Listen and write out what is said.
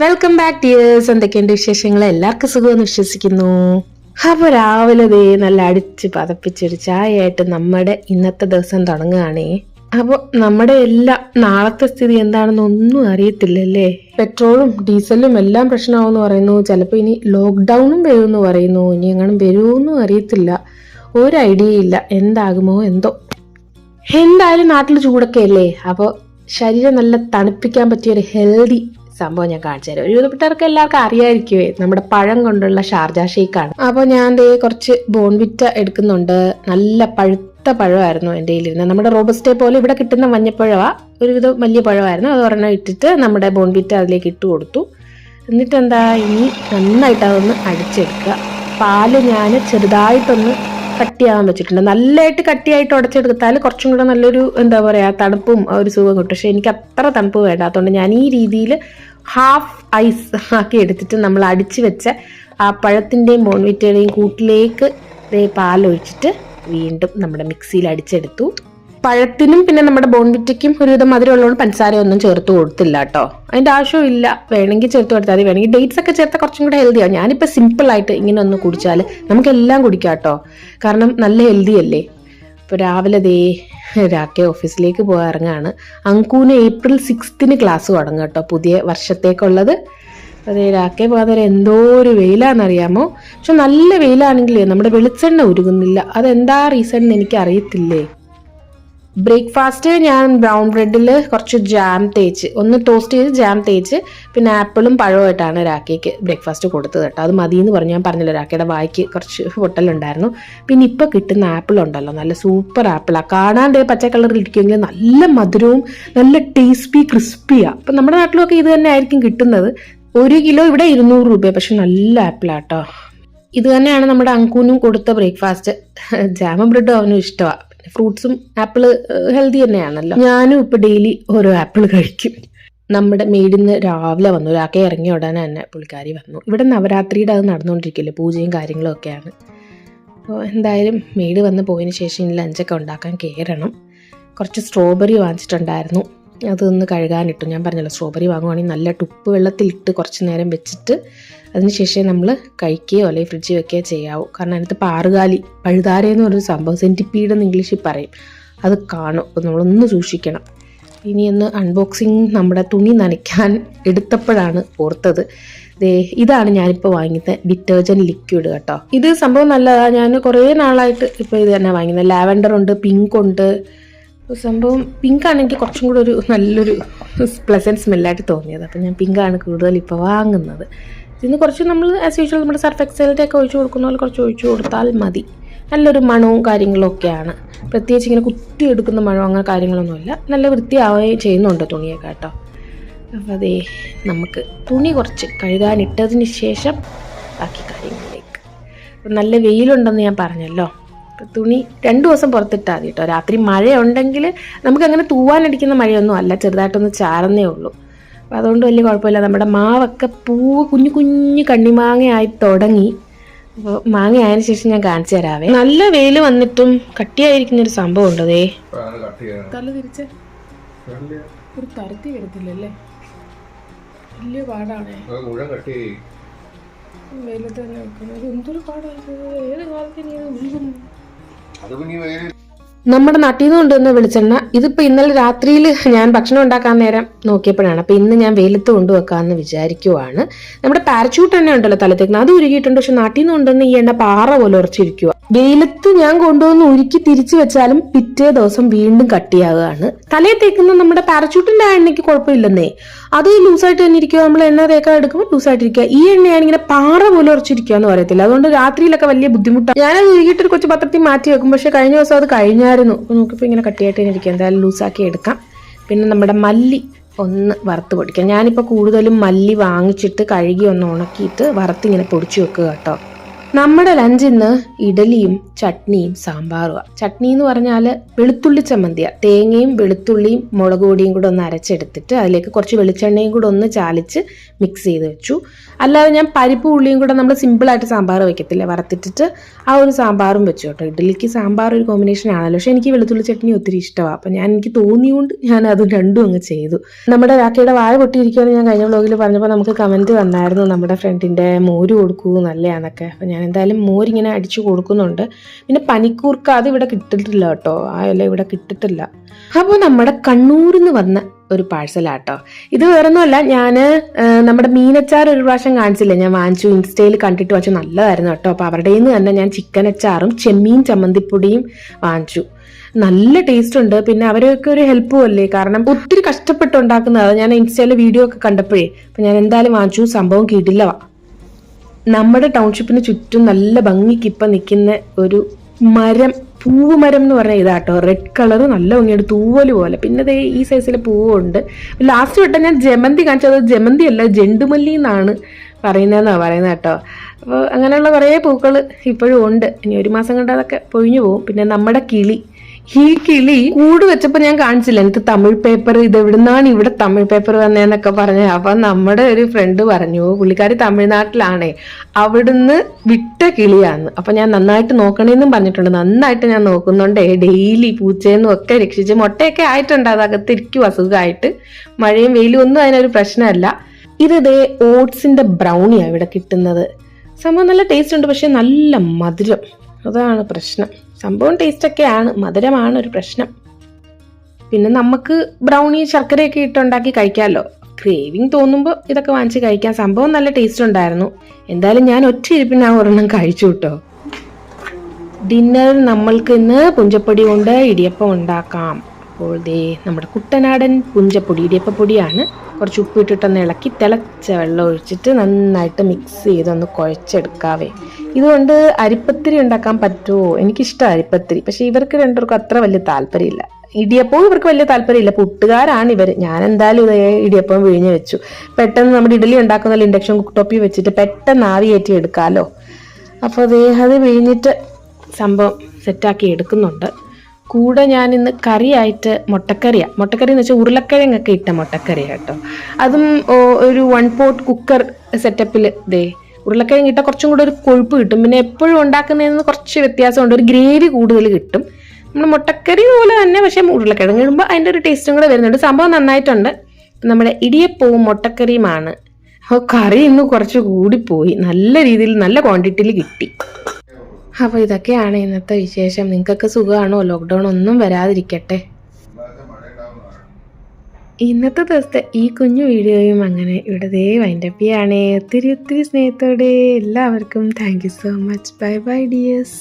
Welcome back dears. എന്തൊക്കെയുണ്ട് വിശേഷങ്ങൾ? എല്ലാവർക്കും സുഖമെന്ന് വിശ്വസിക്കുന്നു. അപ്പോൾ രാവിലെ ദേ നല്ല അടിച്ച് പതപ്പിച്ചൊരു ചായയായിട്ട് നമ്മുടെ ഇന്നത്തെ ദിവസം തുടങ്ങുകയാണേ. അപ്പോൾ നമ്മുടെ എല്ലാ നാളത്തെ സ്ഥിതി എന്താണെന്ന് ഒന്നും അറിയത്തില്ലല്ലേ. പെട്രോളും ഡീസലും എല്ലാം പ്രശ്നമാവെന്ന് പറയുന്നു. ചിലപ്പോൾ ഇനി ലോക്ക്ഡൗണും വരുമെന്ന് പറയുന്നു. ഇനി എങ്ങനെ വരുമെന്നും അറിയത്തില്ല. ഒരു ഐഡിയ ഇല്ല എന്താകുമോ എന്തോ. എന്തായാലും നാട്ടിൽ ചൂടൊക്കെ അല്ലേ. അപ്പോൾ ശരീരം നല്ല തണുപ്പിക്കാൻ പറ്റിയൊരു ഹെൽത്തി സംഭവം ഞാൻ കാണിച്ചു തരാം. ഒരുവിധപ്പെട്ടവർക്ക് എല്ലാവർക്കും അറിയാതിരിക്കുവേ, നമ്മുടെ പഴം കൊണ്ടുള്ള ഷാർജ ഷേക്കാണ്. അപ്പോൾ ഞാൻ ദേ കുറച്ച് ബോൺവിറ്റ എടുക്കുന്നുണ്ട്. നല്ല പഴുത്ത പഴമായിരുന്നു എൻ്റെ കയ്യിലിരുന്നത്. നമ്മുടെ റോബസ്റ്റേ പോലെ ഇവിടെ കിട്ടുന്ന മഞ്ഞപ്പഴവാ, ഒരുവിധം വലിയ പഴമായിരുന്നു. അത് ഒരെണ്ണം ഇട്ടിട്ട് നമ്മുടെ ബോൺവിറ്റ അതിലേക്ക് ഇട്ട് കൊടുത്തു. എന്നിട്ട് എന്താ, ഇനി നന്നായിട്ട് അതൊന്ന് അടിച്ചെടുക്കുക. പാല് ഞാൻ ചെറുതായിട്ടൊന്ന് കട്ടിയാകാൻ വെച്ചിട്ടുണ്ട്. നല്ലതായിട്ട് കട്ടിയായിട്ട് ഉടച്ചെടുത്താൽ കുറച്ചും കൂടെ നല്ലൊരു എന്താ പറയുക തണുപ്പും ഒരു സുഖം കിട്ടും. പക്ഷെ എനിക്ക് അത്ര തണുപ്പ് വേണ്ടാത്തതുകൊണ്ട് ഞാൻ ഈ രീതിയിൽ ഹാഫ് ഐസ് ആക്കി എടുത്തിട്ട് നമ്മൾ അടിച്ചു വെച്ച ആ പഴത്തിൻ്റെയും ബോൺവിറ്റയുടെയും കൂട്ടിലേക്ക് പാലൊഴിച്ചിട്ട് വീണ്ടും നമ്മുടെ മിക്സിയിൽ അടിച്ചെടുത്തു. പഴത്തിനും പിന്നെ നമ്മുടെ ബോൺവിറ്റയ്ക്കും ഒരുവിധം മധുരമുള്ളതുകൊണ്ട് പഞ്ചസാരയൊന്നും ചേർത്ത് കൊടുത്തില്ല കേട്ടോ. അതിൻ്റെ ആവശ്യമില്ല. വേണമെങ്കിൽ ചേർത്ത് കൊടുത്താൽ മതി. വേണമെങ്കിൽ ഡേറ്റ്സ് ഒക്കെ ചേർത്താൽ കുറച്ചും കൂടെ ഹെൽത്തിയാണ്. ഞാനിപ്പോൾ സിമ്പിളായിട്ട് ഇങ്ങനെ ഒന്ന് കുടിച്ചാൽ നമുക്കെല്ലാം കുടിക്കാം കേട്ടോ. കാരണം നല്ല ഹെൽത്തി അല്ലേ. ഇപ്പോൾ രാവിലെ ദേ രാക്കെ ഓഫീസിലേക്ക് പോകാൻ ഇറങ്ങാണ്. അങ്കൂന് April 6 ക്ലാസ് തുടങ്ങും കേട്ടോ, പുതിയ വർഷത്തേക്കുള്ളത്. അതേ രാക്കെ പോകാൻ നേരം എന്തോ ഒരു വെയിലാണെന്നറിയാമോ. പക്ഷെ നല്ല വെയിലാണെങ്കിലേ നമ്മുടെ വെളിച്ചെണ്ണ ഉരുകുന്നില്ല. അതെന്താ റീസൺ എന്ന് എനിക്ക് അറിയത്തില്ലേ. ബ്രേക്ക്ഫാസ്റ്റ് ഞാൻ ബ്രൗൺ ബ്രെഡിൽ കുറച്ച് ജാം തേച്ച് ഒന്ന് ടോസ്റ്റ് ചെയ്ത് ജാം തേച്ച് പിന്നെ ആപ്പിളും പഴവുമായിട്ടാണ് രാക്കയ്ക്ക് ബ്രേക്ക്ഫാസ്റ്റ് കൊടുത്തത് കേട്ടോ. അത് മതി എന്ന് പറഞ്ഞു. ഞാൻ പറഞ്ഞല്ലോ രാക്കയുടെ വായിക്ക് കുറച്ച് പൊട്ടലുണ്ടായിരുന്നു. പിന്നെ ഇപ്പോൾ കിട്ടുന്ന ആപ്പിൾ ഉണ്ടല്ലോ, നല്ല സൂപ്പർ ആപ്പിളാണ്. കാണാൻ പച്ച കളറിൽ ഇരിക്കുമെങ്കിൽ നല്ല മധുരവും നല്ല ടേസ്റ്റി ക്രിസ്പിയാണ്. അപ്പം നമ്മുടെ നാട്ടിലൊക്കെ ഇത് തന്നെ ആയിരിക്കും കിട്ടുന്നത്. 1 കിലോ ഇവിടെ 200 രൂപ. പക്ഷെ നല്ല ആപ്പിളാട്ടോ. ഇത് തന്നെയാണ് നമ്മുടെ അങ്കൂനും കൊടുത്ത ബ്രേക്ക്ഫാസ്റ്റ്. ജാമും ബ്രെഡും അവനും ഇഷ്ടമാണ്. ഫ്രൂട്ട്സും ആപ്പിള് ഹെൽത്തി തന്നെയാണല്ലോ. ഞാനും ഇപ്പൊ ഡെയിലി ഓരോ ആപ്പിൾ കഴിക്കും. നമ്മുടെ മെയ്ഡിന്ന് രാവിലെ വന്നു. ഒരാൾക്ക് ഇറങ്ങിയ ഉടനെ തന്നെ പുള്ളിക്കാരി വന്നു. ഇവിടെ നവരാത്രിയുടെ അത് നടന്നുകൊണ്ടിരിക്കില്ലേ, പൂജയും കാര്യങ്ങളും ഒക്കെയാണ്. അപ്പോൾ എന്തായാലും മെയ്ഡ് വന്ന് പോയതിന് ശേഷം ഇനി ലഞ്ചൊക്കെ ഉണ്ടാക്കാൻ കയറണം. കുറച്ച് സ്ട്രോബെറി വാങ്ങിച്ചിട്ടുണ്ടായിരുന്നു, അതൊന്ന് കഴുകാനിട്ടു. ഞാൻ പറഞ്ഞല്ലോ സ്ട്രോബെറി വാങ്ങുവാണെങ്കിൽ നല്ല ഉപ്പ് വെള്ളത്തിലിട്ട് കുറച്ച് നേരം വെച്ചിട്ട് അതിനുശേഷം നമ്മൾ കഴിക്കുകയോ അല്ലെങ്കിൽ ഫ്രിഡ്ജിൽ വെക്കുകയോ ചെയ്യാവൂ. കാരണം അതിനകത്ത് പാറുകാലി പഴുതാരയെന്ന് പറഞ്ഞൊരു സംഭവം, സെൻറ്റിപ്പീഡ് എന്ന് ഇംഗ്ലീഷിൽ പറയും, അത് കാണും. അപ്പോൾ നമ്മളൊന്ന് സൂക്ഷിക്കണം. ഇനിയൊന്ന് അൺബോക്സിങ് നമ്മുടെ തുണി നനയ്ക്കാൻ എടുത്തപ്പോഴാണ് ഓർത്തത്. ഇതാണ് ഞാനിപ്പോൾ വാങ്ങിയത് ഡിറ്റർജൻറ്റ് ലിക്വിഡ് കേട്ടോ. ഇത് സംഭവം നല്ലതാണ്. ഞാൻ കുറേ നാളായിട്ട് ഇപ്പോൾ ഇത് തന്നെ വാങ്ങിയത്. ലാവൻഡർ ഉണ്ട്, പിങ്ക് ഉണ്ട്. സംഭവം പിങ്കാണ് എനിക്ക് കുറച്ചും കൂടെ ഒരു നല്ലൊരു പ്ലസൻറ്റ് സ്മെല്ലായിട്ട് തോന്നിയത്. അപ്പോൾ ഞാൻ പിങ്കാണ് കൂടുതൽ ഇപ്പോൾ വാങ്ങുന്നത്. ഇതിന് കുറച്ച് നമ്മൾ ആസ് യൂഷ്വൽ നമ്മുടെ സർഫ് എക്സലിൻ്റെ ഒക്കെ ഒഴിച്ചു കൊടുക്കുന്ന പോലെ കുറച്ച് ഒഴിച്ചു കൊടുത്താൽ മതി. നല്ലൊരു മണവും കാര്യങ്ങളും ഒക്കെയാണ്. പ്രത്യേകിച്ച് ഇങ്ങനെ കുത്തി എടുക്കുന്ന മണവും അങ്ങനെ കാര്യങ്ങളൊന്നുമില്ല. നല്ല വൃത്തിയാവുകയും ചെയ്യുന്നുണ്ട് തുണിയൊക്കെ കേട്ടോ. അപ്പോൾ അതേ നമുക്ക് തുണി കുറച്ച് കഴുകാനിട്ടതിന് ശേഷം ബാക്കി കാര്യങ്ങളിലേക്ക്. അപ്പം നല്ല വെയിലുണ്ടെന്ന് ഞാൻ പറഞ്ഞല്ലോ. തുണി 2 ദിവസം പുറത്തിട്ടാൽ മതി കേട്ടോ. രാത്രി മഴയുണ്ടെങ്കിൽ നമുക്കങ്ങനെ തൂവാനടിക്കുന്ന മഴയൊന്നും അല്ല, ചെറുതായിട്ടൊന്ന് ചാറുന്നേ ഉള്ളൂ. അപ്പോൾ അതുകൊണ്ട് വലിയ കുഴപ്പമില്ല. നമ്മുടെ മാവൊക്കെ കുഞ്ഞു കുഞ്ഞു കണ്ണിമാങ്ങയായി തുടങ്ങി. അപ്പോൾ മാങ്ങ ആയതിനു ശേഷം ഞാൻ കാണിച്ചു തരാവേ. നല്ല വെയിൽ വന്നിട്ടും കട്ടിയായിരിക്കുന്നൊരു സംഭവം ഉണ്ട്. അതേ തല തിരിച്ച് ഒരു തരത്തി വരത്തില്ലല്ലേ, വലിയ പാടാണേ വെയിലത്ത് തന്നെ വെക്കുന്നത്. എന്തൊരു പാടാണ്. ഏത് കാലത്ത് ഇനി ഇത് ഒഴുകുന്നു. നമ്മുടെ നാട്ടിൽ നിന്ന് കൊണ്ടുവന്ന വെളിച്ചെണ്ണ ഇതിപ്പോൾ ഇന്നലെ രാത്രിയിൽ ഞാൻ ഭക്ഷണം ഉണ്ടാക്കാൻ നേരം നോക്കിയപ്പോഴാണ്. അപ്പോൾ ഇന്ന് ഞാൻ വെയിലത്ത് കൊണ്ടുവെക്കാമെന്ന് വിചാരിക്കുവാണ്. നമ്മുടെ പാരച്യൂട്ട് തന്നെ ഉണ്ടല്ലോ തലത്തേക്ക്, അത് ഉരുകിയിട്ടുണ്ട്. പക്ഷെ നാട്ടിൽ നിന്ന് കൊണ്ടുവന്ന ഈ എണ്ണ പാറ പോലെ ഉറച്ചിരിക്കുക. വെയിലത്ത് ഞാൻ കൊണ്ടുവന്ന് ഉരുക്കി തിരിച്ചു വെച്ചാലും പിറ്റേ ദിവസം വീണ്ടും കട്ടിയാകുകയാണ്. തലയിൽ തേക്കുന്ന നമ്മുടെ പാരച്യൂട്ടിന്റെ ആ എണ്ണയ്ക്ക് കുഴപ്പമില്ലെന്നേ, അത് ലൂസായിട്ട് തന്നെ ഇരിക്കുക. നമ്മൾ എണ്ണ തേക്കാൻ എടുക്കുമ്പോൾ ലൂസായിട്ടിരിക്കുക. ഈ എണ്ണയാണ് ഇങ്ങനെ പാറ പോലെ ഉറച്ചിരിക്കുക എന്ന് പറയത്തില്ല. അതുകൊണ്ട് രാത്രിയിലൊക്കെ വലിയ ബുദ്ധിമുട്ടാണ്. ഞാനത് ഉരുകിയിട്ടൊരു കൊച്ചു പത്രത്തിൽ മാറ്റി വെക്കും. പക്ഷെ കഴിഞ്ഞ ദിവസം അത് കഴിഞ്ഞായിരുന്നു. നോക്കിയപ്പോൾ ഇങ്ങനെ കട്ടിയായിട്ട് തന്നെ ഇരിക്കുക. എന്തായാലും ലൂസാക്കി എടുക്കാം. പിന്നെ നമ്മുടെ മല്ലി ഒന്ന് വറുത്ത് പൊടിക്കാം. ഞാനിപ്പോൾ കൂടുതലും മല്ലി വാങ്ങിച്ചിട്ട് കഴുകി ഒന്ന് ഉണക്കിയിട്ട് വറുത്തിങ്ങനെ പൊടിച്ചു വെക്കുക കേട്ടോ. നമ്മുടെ ലഞ്ച് ഇന്ന് ഇഡലിയും ചട്നിയും സാമ്പാറുമാണ്. ചട്നി എന്ന് പറഞ്ഞാൽ വെളുത്തുള്ളി ചമ്മന്തിയാണ്. തേങ്ങയും വെളുത്തുള്ളിയും മുളക് പൊടിയും കൂടെ ഒന്ന് അരച്ചെടുത്തിട്ട് അതിലേക്ക് കുറച്ച് വെളിച്ചെണ്ണയും കൂടെ ഒന്ന് ചാലിച്ച് മിക്സ് ചെയ്ത് വെച്ചു. അല്ലാതെ ഞാൻ പരിപ്പ് ഉള്ളിയും കൂടെ നമ്മൾ സിമ്പിളായിട്ട് സാമ്പാർ വയ്ക്കത്തില്ല, വറുത്തിട്ടിട്ട് ആ ഒരു സാമ്പാറും വെച്ചു കേട്ടോ. ഇഡലിക്ക് സാമ്പാർ ഒരു കോമ്പിനേഷൻ ആണല്ലോ. പക്ഷെ എനിക്ക് വെളുത്തുള്ളി ചട്നി ഒത്തിരി ഇഷ്ടമാണ്. അപ്പം എനിക്ക് തോന്നിയുകൊണ്ട് ഞാൻ അത് രണ്ടും അങ്ങ് ചെയ്തു. നമ്മുടെ രാഖിയുടെ വായ പൊട്ടിയിരിക്കുമെന്ന് ഞാൻ കഴിഞ്ഞ വ്ലോഗിൽ പറഞ്ഞപ്പോൾ നമുക്ക് കമൻറ്റ് വന്നായിരുന്നു, നമ്മുടെ ഫ്രണ്ടിൻ്റെ മോര് കൊടുക്കൂ നല്ലതാന്നൊക്കെ. അപ്പം ഞാൻ എന്തായാലും മോരിങ്ങനെ അടിച്ചു കൊടുക്കുന്നുണ്ട്. പിന്നെ പനിക്കൂർക്ക അത് ഇവിടെ കിട്ടിട്ടില്ല കേട്ടോ, ആ ഇല ഇവിടെ കിട്ടിട്ടില്ല. അപ്പോൾ നമ്മുടെ കണ്ണൂരിൽ നിന്ന് വന്ന ഒരു പാഴ്സലാട്ടോ ഇത്. വേറൊന്നുമല്ല, ഞാൻ നമ്മുടെ മീനച്ചാർ ഒരു പ്രാവശ്യം കാണിച്ചില്ലേ, ഞാൻ വാങ്ങിച്ചു, ഇൻസ്റ്റയിൽ കണ്ടിട്ട് വെച്ചു, നല്ലതായിരുന്നു കേട്ടോ. അപ്പോൾ അവരുടെ നിന്ന് തന്നെ ഞാൻ ചിക്കൻ അച്ചാറും ചെമ്മീൻ ചമ്മന്തിപ്പൊടിയും വാങ്ങിച്ചു. നല്ല ടേസ്റ്റ് ഉണ്ട്. പിന്നെ അവരൊക്കെ ഒരു ഹെൽപ്പും അല്ലേ, കാരണം ഒത്തിരി കഷ്ടപ്പെട്ടുണ്ടാക്കുന്നത്. ഞാൻ ഇൻസ്റ്റയിൽ വീഡിയോ ഒക്കെ കണ്ടപ്പോഴേ അപ്പം ഞാൻ എന്തായാലും വാങ്ങിച്ചു. സംഭവം കിടിലവാ. നമ്മുടെ ടൗൺഷിപ്പിന് ചുറ്റും നല്ല ഭംഗിക്കിപ്പം നിൽക്കുന്ന ഒരു മരം, പൂവ് മരം എന്ന് പറഞ്ഞാൽ ഇതാട്ടോ. റെഡ് കളർ നല്ല ഭംഗിയുണ്ട്, തൂവല് പോലെ. പിന്നെ അതേ ഈ സൈസിലെ പൂവുണ്ട്. ലാസ്റ്റ് വട്ടം ഞാൻ ജമന്തി കാണിച്ചത്, ജമന്തി അല്ല ജെണ്ടുമല്ലി എന്നാണ് പറയുന്നത് കേട്ടോ. അപ്പോൾ അങ്ങനെയുള്ള കുറേ പൂക്കൾ ഇപ്പോഴും ഉണ്ട്. ഇനി ഒരു മാസം കണ്ട് അതൊക്കെ പൊഴിഞ്ഞു പോകും. പിന്നെ നമ്മുടെ കിളി, ഈ കിളി കൂട് വെച്ചപ്പോൾ ഞാൻ കാണിച്ചില്ല, എനിക്ക് തമിഴ് പേപ്പർ, ഇത് എവിടുന്നാണ് ഇവിടെ തമിഴ് പേപ്പർ വന്നതെന്നൊക്കെ പറഞ്ഞു. അപ്പം നമ്മുടെ ഒരു ഫ്രണ്ട് പറഞ്ഞു, പുള്ളിക്കാരി തമിഴ്നാട്ടിലാണേ, അവിടുന്ന് വിട്ട കിളിയാന്ന്. അപ്പം ഞാൻ നന്നായിട്ട് നോക്കണേന്നും പറഞ്ഞിട്ടുണ്ട്. നന്നായിട്ട് ഞാൻ നോക്കുന്നുണ്ടേ, ഡെയിലി പൂച്ചേന്നും ഒക്കെ രക്ഷിച്ച് മുട്ടയൊക്കെ ആയിട്ടുണ്ട്. അതകത്തിരിക്കും അസുഖമായിട്ട്. മഴയും വെയിലും ഒന്നും അതിനൊരു പ്രശ്നമല്ല. ഇതേ ഓട്സിന്റെ ബ്രൗണിയാണ് ഇവിടെ കിട്ടുന്നത്. സംഭവം നല്ല ടേസ്റ്റ് ഉണ്ട്, പക്ഷെ നല്ല മധുരം, അതാണ് പ്രശ്നം. സംഭവം ടേസ്റ്റൊക്കെയാണ്, മധുരമാണ് ഒരു പ്രശ്നം. പിന്നെ നമുക്ക് ബ്രൗണി ശർക്കരയൊക്കെ ഇട്ടുണ്ടാക്കി കഴിക്കാമല്ലോ. ക്രേവിങ് തോന്നുമ്പോൾ ഇതൊക്കെ വാങ്ങിച്ച് കഴിക്കാം. സംഭവം നല്ല ടേസ്റ്റ് ഉണ്ടായിരുന്നു. എന്തായാലും ഞാൻ ഒറ്റ ഇരിപ്പിന് ആ ഒരെണ്ണം കഴിച്ചു കേട്ടോ. ഡിന്നർ നമ്മൾക്ക് ഇന്ന് പുഞ്ചപ്പൊടി കൊണ്ട് ഇടിയപ്പം ഉണ്ടാക്കാം. അപ്പോൾ ദേ നമ്മുടെ കുട്ടനാടൻ പുഞ്ചപ്പൊടി, ഇടിയപ്പപ്പൊടിയാണ്. കുറച്ച് ഉപ്പിട്ടിട്ടൊന്ന് ഇളക്കി തിളച്ച വെള്ളം ഒഴിച്ചിട്ട് നന്നായിട്ട് മിക്സ് ചെയ്തൊന്ന് കുഴച്ചെടുക്കാവേ. ഇതുകൊണ്ട് അരിപ്പത്തിരി ഉണ്ടാക്കാൻ പറ്റുമോ? എനിക്കിഷ്ടം അരിപ്പത്തിരി, പക്ഷെ ഇവർക്ക് രണ്ടുപേർക്കും അത്ര വലിയ താല്പര്യമില്ല. ഇടിയപ്പവും ഇവർക്ക് വലിയ താല്പര്യമില്ല. പുട്ടുകാരാണ് ഇവർ. ഞാൻ എന്തായാലും ഇതേ ഇടിയപ്പം വിഴിഞ്ഞ് വെച്ചു. പെട്ടെന്ന് നമ്മുടെ ഇഡലി ഉണ്ടാക്കുന്ന ഇൻഡക്ഷൻ കുക്ക് ടോപ്പിൽ വെച്ചിട്ട് പെട്ടെന്ന് ആവി കയറ്റി എടുക്കാമല്ലോ. അപ്പോൾ അത് വിഴിഞ്ഞിട്ട് സംഭവം സെറ്റാക്കി എടുക്കുന്നുണ്ട്. കൂടെ ഞാൻ ഇന്ന് കറിയായിട്ട് മുട്ടക്കറി എന്ന് വെച്ചാൽ ഉരുളക്കിഴങ്ങൊക്കെ ഇട്ട മുട്ടക്കറി കേട്ടോ. അതും ഒരു 1 പോട്ട് കുക്കർ സെറ്റപ്പിൽ ദേ ഉരുളക്കിഴങ്ങ് ഇട്ടാൽ കുറച്ചും കൂടെ ഒരു കൊഴുപ്പ് കിട്ടും. പിന്നെ എപ്പോഴും ഉണ്ടാക്കുന്നതിൽ നിന്ന് കുറച്ച് വ്യത്യാസമുണ്ട്, ഒരു ഗ്രേവി കൂടുതൽ കിട്ടും. നമ്മൾ മുട്ടക്കറി പോലെ തന്നെ, പക്ഷേ ഉരുളക്കിഴങ്ങ് ഇടുമ്പോൾ അതിൻ്റെ ഒരു ടേസ്റ്റും കൂടെ വരുന്നുണ്ട്. സംഭവം നന്നായിട്ടുണ്ട്. നമ്മുടെ ഇടിയപ്പവും മുട്ടക്കറിയുമാണ്. അപ്പോൾ കറി ഇന്ന് കുറച്ച് കൂടിപ്പോയി, നല്ല രീതിയിൽ നല്ല ക്വാണ്ടിറ്റിയിൽ കിട്ടി. അപ്പോൾ ഇതൊക്കെയാണ് ഇന്നത്തെ വിശേഷം. നിങ്ങൾക്കൊക്കെ സുഖമാണോ? ലോക്ക്ഡൗൺ ഒന്നും വരാതിരിക്കട്ടെ. ഇന്നത്തെ ദിവസത്തെ ഈ കുഞ്ഞു വീഡിയോയും അങ്ങനെ ഇവിടെ വൈൻഡപ്പ് ചെയ്യാണ്. ഒത്തിരി സ്നേഹത്തോടെ എല്ലാവർക്കും thank you so much. Bye bye dears.